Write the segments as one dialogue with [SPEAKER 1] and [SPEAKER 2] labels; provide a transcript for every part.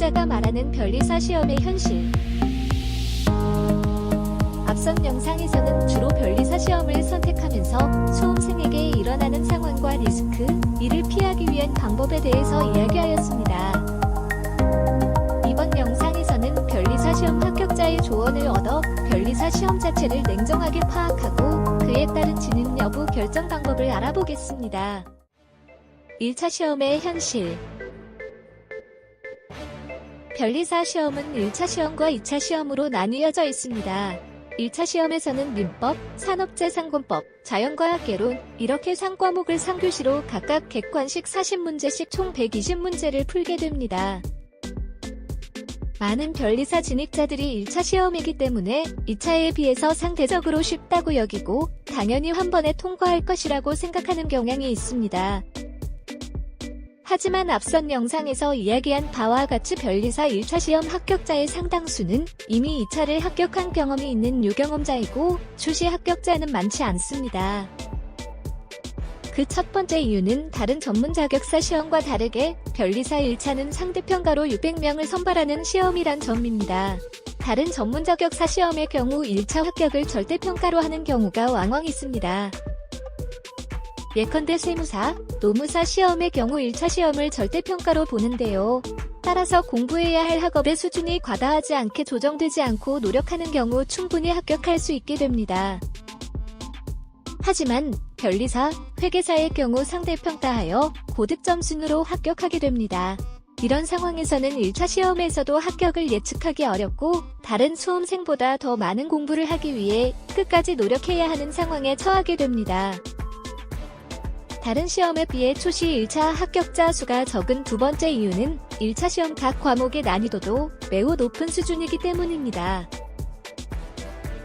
[SPEAKER 1] 합격자가 말하는 변리사 시험의 현실. 앞선 영상에서는 주로 변리사 시험을 선택하면서 수험생에게 일어나는 상황과 리스크, 이를 피하기 위한 방법에 대해서 이야기하였습니다. 이번 영상에서는 변리사 시험 합격자의 조언을 얻어 변리사 시험 자체를 냉정하게 파악하고 그에 따른 진입 여부 결정 방법을 알아보겠습니다. 1차 시험의 현실. 변리사 시험은 1차 시험과 2차 시험으로 나뉘어져 있습니다. 1차 시험에서는 민법, 산업재산권법, 자연과학개론 이렇게 3과목을 3교시로 각각 객관식 40문제씩 총 120문제를 풀게 됩니다. 많은 변리사 진입자들이 1차 시험이기 때문에 2차에 비해서 상대적으로 쉽다고 여기고 당연히 한 번에 통과할 것이라고 생각하는 경향이 있습니다. 하지만 앞선 영상에서 이야기한 바와 같이 변리사 1차 시험 합격자의 상당수는 이미 2차를 합격한 경험이 있는 유경험자이고 추시 합격자는 많지 않습니다. 그 첫 번째 이유는 다른 전문 자격사 시험과 다르게 변리사 1차는 상대평가로 600명을 선발하는 시험이란 점입니다. 다른 전문 자격사 시험의 경우 1차 합격을 절대평가로 하는 경우가 왕왕 있습니다. 예컨대 세무사, 노무사 시험의 경우 1차 시험을 절대평가로 보는데요. 따라서 공부해야 할 학업의 수준이 과다하지 않게 조정되지 않고 노력하는 경우 충분히 합격할 수 있게 됩니다. 하지만 변리사, 회계사의 경우 상대평가하여 고득점 순으로 합격하게 됩니다. 이런 상황에서는 1차 시험에서도 합격을 예측하기 어렵고 다른 수험생보다 더 많은 공부를 하기 위해 끝까지 노력해야 하는 상황에 처하게 됩니다. 다른 시험에 비해 초시 1차 합격자 수가 적은 두 번째 이유는 1차 시험 각 과목의 난이도도 매우 높은 수준이기 때문입니다.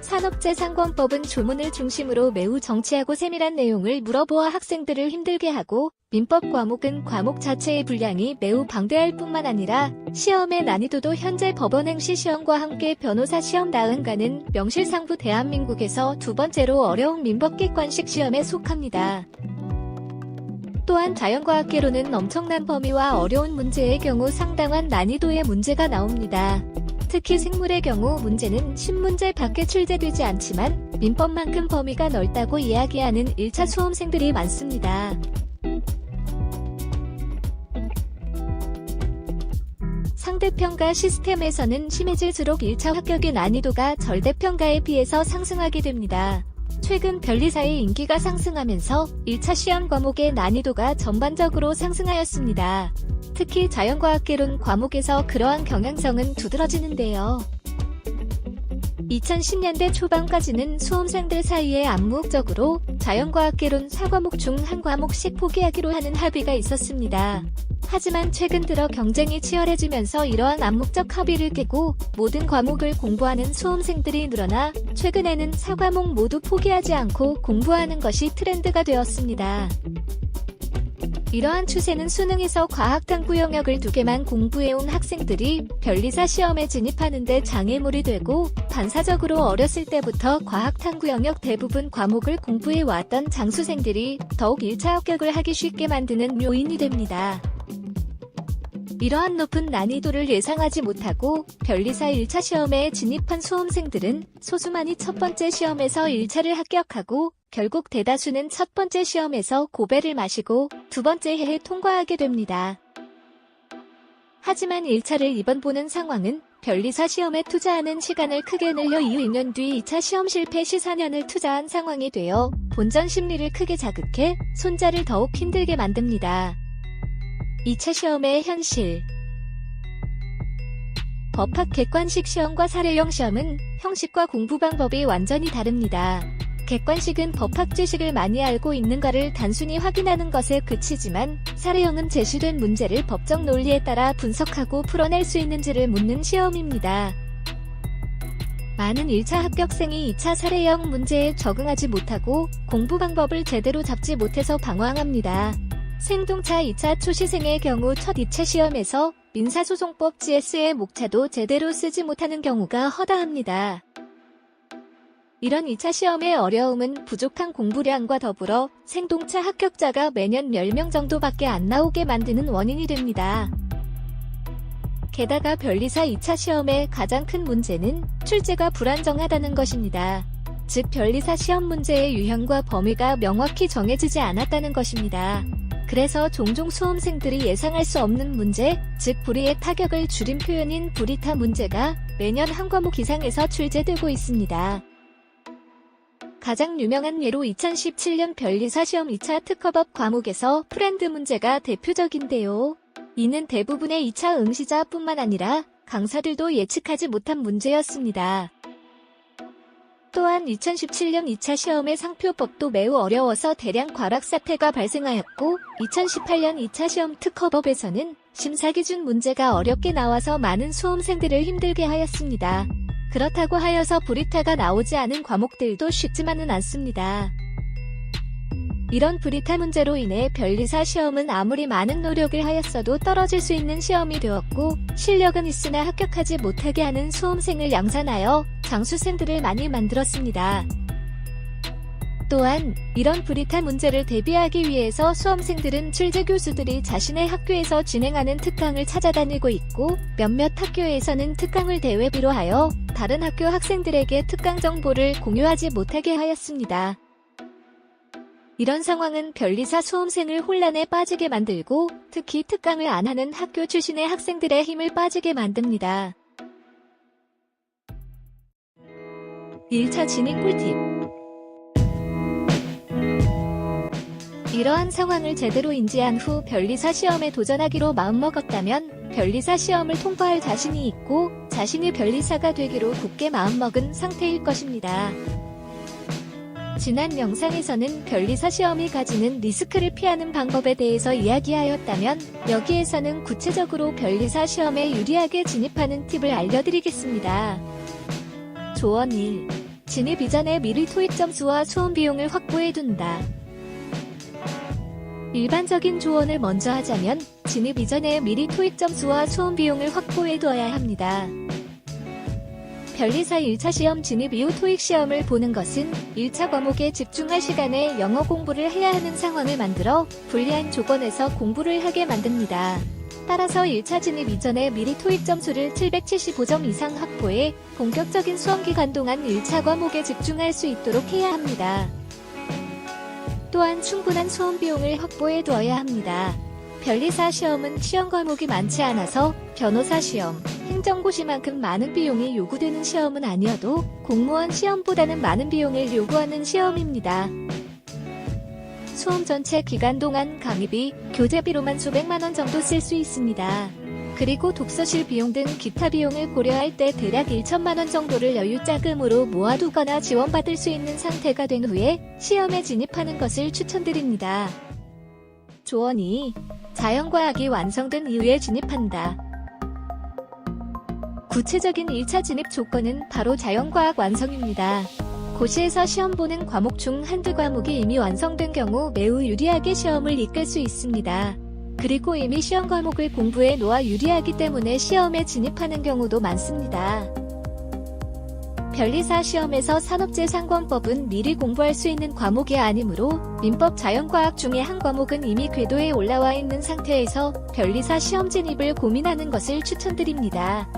[SPEAKER 1] 산업재산권법은 조문을 중심으로 매우 정치하고 세밀한 내용을 물어보아 학생들을 힘들게 하고 민법 과목은 과목 자체의 분량이 매우 방대할 뿐만 아니라 시험의 난이도도 현재 법원행시 시험과 함께 변호사 시험 나은가는 명실상부 대한민국에서 두 번째로 어려운 민법객관식 시험에 속합니다. 또한 자연과학개론은 엄청난 범위와 어려운 문제의 경우 상당한 난이도의 문제가 나옵니다. 특히 생물의 경우 문제는 10문제 밖에 출제되지 않지만 민법만큼 범위가 넓다고 이야기하는 1차 수험생들이 많습니다. 상대평가 시스템에서는 심해질수록 1차 합격의 난이도가 절대평가에 비해서 상승하게 됩니다. 최근 변리사의 인기가 상승하면서 1차 시험 과목의 난이도가 전반적으로 상승하였습니다. 특히 자연과학개론 과목에서 그러한 경향성은 두드러지는데요. 2010년대 초반까지는 수험생들 사이에 암묵적으로 자연과학개론 4과목 중 한 과목씩 포기하기로 하는 합의가 있었습니다. 하지만 최근 들어 경쟁이 치열해지면서 이러한 암묵적 합의를 깨고 모든 과목을 공부하는 수험생들이 늘어나 최근에는 4과목 모두 포기하지 않고 공부하는 것이 트렌드가 되었습니다. 이러한 추세는 수능에서 과학탐구 영역을 2개만 공부해온 학생들이 변리사 시험에 진입하는 데 장애물이 되고 반사적으로 어렸을 때부터 과학탐구 영역 대부분 과목을 공부해왔던 장수생들이 더욱 1차 합격을 하기 쉽게 만드는 요인이 됩니다. 이러한 높은 난이도를 예상하지 못하고 변리사 1차 시험에 진입한 수험생들은 소수만이 첫 번째 시험에서 1차를 합격하고 결국 대다수는 첫 번째 시험에서 고배를 마시고 두 번째 해에 통과하게 됩니다. 하지만 1차를 이번 보는 상황은 변리사 시험에 투자하는 시간을 크게 늘려 이후 2년 뒤 2차 시험 실패 시 4년을 투자한 상황이 되어 본전 심리를 크게 자극해 손자를 더욱 힘들게 만듭니다. 2차 시험의 현실. 법학 객관식 시험과 사례형 시험은 형식과 공부 방법이 완전히 다릅니다. 객관식은 법학 지식을 많이 알고 있는가를 단순히 확인하는 것에 그치지만 사례형은 제시된 문제를 법적 논리에 따라 분석하고 풀어낼 수 있는지를 묻는 시험입니다. 많은 1차 합격생이 2차 사례형 문제에 적응하지 못하고 공부 방법을 제대로 잡지 못해서 방황합니다. 생동차 2차 초시생의 경우 첫 2차 시험에서 민사소송법 GS의 목차도 제대로 쓰지 못하는 경우가 허다합니다. 이런 2차 시험의 어려움은 부족한 공부량과 더불어 생동차 합격자가 매년 10명 정도밖에 안 나오게 만드는 원인이 됩니다. 게다가 변리사 2차 시험의 가장 큰 문제는 출제가 불안정하다는 것입니다. 즉 변리사 시험 문제의 유형과 범위가 명확히 정해지지 않았다는 것입니다. 그래서 종종 수험생들이 예상할 수 없는 문제, 즉 불이의 타격을 줄인 표현인 불이타 문제가 매년 한 과목 이상에서 출제되고 있습니다. 가장 유명한 예로 2017년 변리사 시험 2차 특허법 과목에서 프렌드 문제가 대표적인데요. 이는 대부분의 2차 응시자뿐만 아니라 강사들도 예측하지 못한 문제였습니다. 또한 2017년 2차 시험의 상표법도 매우 어려워서 대량 과락 사태가 발생하였고 2018년 2차 시험 특허법에서는 심사기준 문제가 어렵게 나와서 많은 수험생들을 힘들게 하였습니다. 그렇다고 하여서 불이타가 나오지 않은 과목들도 쉽지만은 않습니다. 이런 불이타 문제로 인해 변리사 시험은 아무리 많은 노력을 하였어도 떨어질 수 있는 시험이 되었고 실력은 있으나 합격하지 못하게 하는 수험생을 양산하여 장수생들을 많이 만들었습니다. 또한 이런 불이타 문제를 대비하기 위해서 수험생들은 출제 교수들이 자신의 학교에서 진행하는 특강을 찾아다니고 있고 몇몇 학교에서는 특강을 대회비로 하여 다른 학교 학생들에게 특강 정보를 공유하지 못하게 하였습니다. 이런 상황은 변리사 수험생을 혼란에 빠지게 만들고 특히 특강을 안 하는 학교 출신의 학생들의 힘을 빠지게 만듭니다. 1차 진입 꿀팁. 이러한 상황을 제대로 인지한 후 변리사 시험에 도전하기로 마음먹었다면 변리사 시험을 통과할 자신이 있고 자신이 변리사가 되기로 굳게 마음먹은 상태일 것입니다. 지난 영상에서는 변리사 시험이 가지는 리스크를 피하는 방법에 대해서 이야기하였다면 여기에서는 구체적으로 변리사 시험에 유리하게 진입하는 팁을 알려드리겠습니다. 조언 1. 진입 이전에 미리 토익 점수와 수험 비용을 확보해둔다. 일반적인 조언을 먼저 하자면 진입 이전에 미리 토익 점수와 수험 비용을 확보해둬야 합니다. 변리사 1차 시험 진입 이후 토익 시험을 보는 것은 1차 과목에 집중할 시간에 영어 공부를 해야 하는 상황을 만들어 불리한 조건에서 공부를 하게 만듭니다. 따라서 1차 진입 이전에 미리 토익 점수를 775점 이상 확보해 본격적인 수험 기간 동안 1차 과목에 집중할 수 있도록 해야 합니다. 또한 충분한 수험 비용을 확보해 두어야 합니다. 변리사 시험은 시험 과목이 많지 않아서 변호사 시험, 행정고시만큼 많은 비용이 요구되는 시험은 아니어도 공무원 시험보다는 많은 비용을 요구하는 시험입니다. 수험 전체 기간 동안 강의비, 교재비로만 수백만원 정도 쓸 수 있습니다. 그리고 독서실 비용 등 기타 비용을 고려할 때 대략 1천만원 정도를 여유자금으로 모아두거나 지원받을 수 있는 상태가 된 후에 시험에 진입하는 것을 추천드립니다. 조언 2. 자연과학이 완성된 이후에 진입한다. 구체적인 1차 진입 조건은 바로 자연과학 완성입니다. 고시에서 시험 보는 과목 중 한두 과목이 이미 완성된 경우 매우 유리하게 시험을 이끌 수 있습니다. 그리고 이미 시험 과목을 공부해 놓아 유리하기 때문에 시험에 진입하는 경우도 많습니다. 변리사 시험에서 산업재산권법은 미리 공부할 수 있는 과목이 아니므로 민법 자연과학 중에 한 과목은 이미 궤도에 올라와 있는 상태에서 변리사 시험 진입을 고민하는 것을 추천드립니다.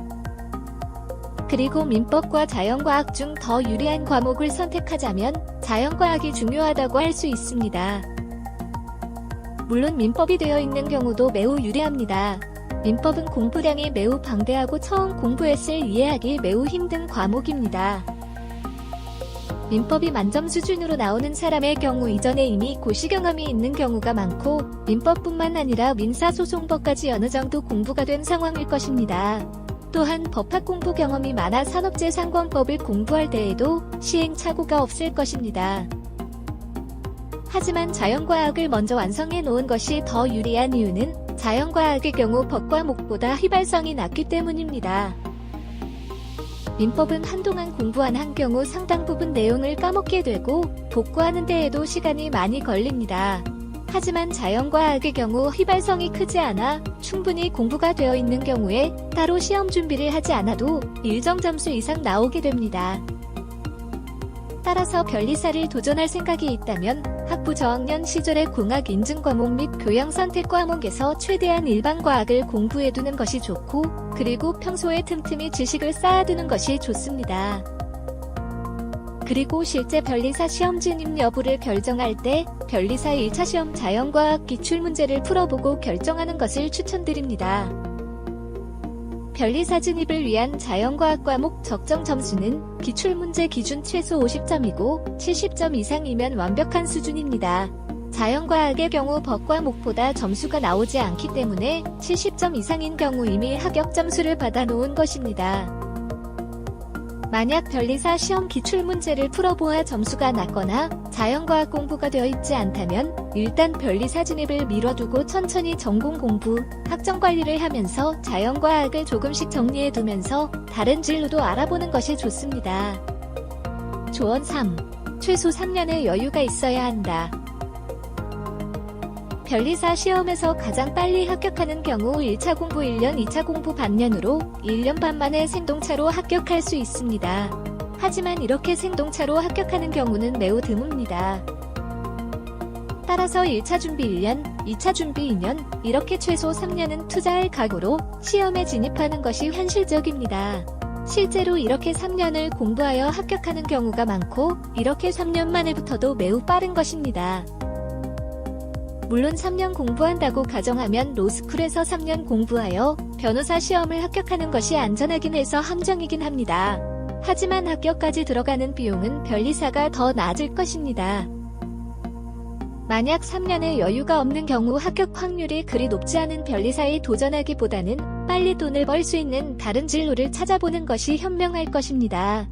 [SPEAKER 1] 그리고 민법과 자연과학 중 더 유리한 과목을 선택하자면 자연과학이 중요하다고 할 수 있습니다. 물론 민법이 되어 있는 경우도 매우 유리합니다. 민법은 공부량이 매우 방대하고 처음 공부했을 이해하기 매우 힘든 과목입니다. 민법이 만점 수준으로 나오는 사람의 경우 이전에 이미 고시 경험이 있는 경우가 많고 민법뿐만 아니라 민사소송법까지 어느 정도 공부가 된 상황일 것입니다. 또한 법학 공부 경험이 많아 산업재산권법을 공부할 때에도 시행착오가 없을 것입니다. 하지만 자연과학을 먼저 완성해 놓은 것이 더 유리한 이유는 자연과학의 경우 법과목보다 휘발성이 낮기 때문입니다. 민법은 한동안 공부 안 한 경우 상당 부분 내용을 까먹게 되고 복구하는 데에도 시간이 많이 걸립니다. 하지만 자연과학의 경우 휘발성이 크지 않아 충분히 공부가 되어 있는 경우에 따로 시험 준비를 하지 않아도 일정 점수 이상 나오게 됩니다. 따라서 변리사를 도전할 생각이 있다면 학부 저학년 시절의 공학 인증 과목 및 교양 선택 과목에서 최대한 일반 과학을 공부해두는 것이 좋고, 그리고 평소에 틈틈이 지식을 쌓아두는 것이 좋습니다. 그리고 실제 변리사 시험 진입 여부를 결정할 때 변리사 1차 시험 자연과학 기출문제를 풀어보고 결정하는 것을 추천드립니다. 변리사 진입을 위한 자연과학 과목 적정 점수는 기출문제 기준 최소 50점이고 70점 이상이면 완벽한 수준입니다. 자연과학의 경우 법과목보다 점수가 나오지 않기 때문에 70점 이상인 경우 이미 합격 점수를 받아놓은 것입니다. 만약 변리사 시험 기출문제를 풀어보아 점수가 낮거나 자연과학 공부가 되어 있지 않다면 일단 변리사 진입을 미뤄두고 천천히 전공 공부, 학점 관리를 하면서 자연과학을 조금씩 정리해두면서 다른 진로도 알아보는 것이 좋습니다. 조언 3. 최소 3년의 여유가 있어야 한다. 변리사 시험에서 가장 빨리 합격하는 경우 1차 공부 1년, 2차 공부 반년으로 1년 반 만에 생동차로 합격할 수 있습니다. 하지만 이렇게 생동차로 합격하는 경우는 매우 드뭅니다. 따라서 1차 준비 1년, 2차 준비 2년, 이렇게 최소 3년은 투자할 각오로 시험에 진입하는 것이 현실적입니다. 실제로 이렇게 3년을 공부하여 합격하는 경우가 많고, 이렇게 3년 만에 붙어도 매우 빠른 것입니다. 물론 3년 공부한다고 가정하면 로스쿨에서 3년 공부하여 변호사 시험을 합격하는 것이 안전하긴 해서 함정이긴 합니다. 하지만 합격까지 들어가는 비용은 변리사가 더 낮을 것입니다. 만약 3년의 여유가 없는 경우 합격 확률이 그리 높지 않은 변리사에 도전하기보다는 빨리 돈을 벌 수 있는 다른 진로를 찾아보는 것이 현명할 것입니다.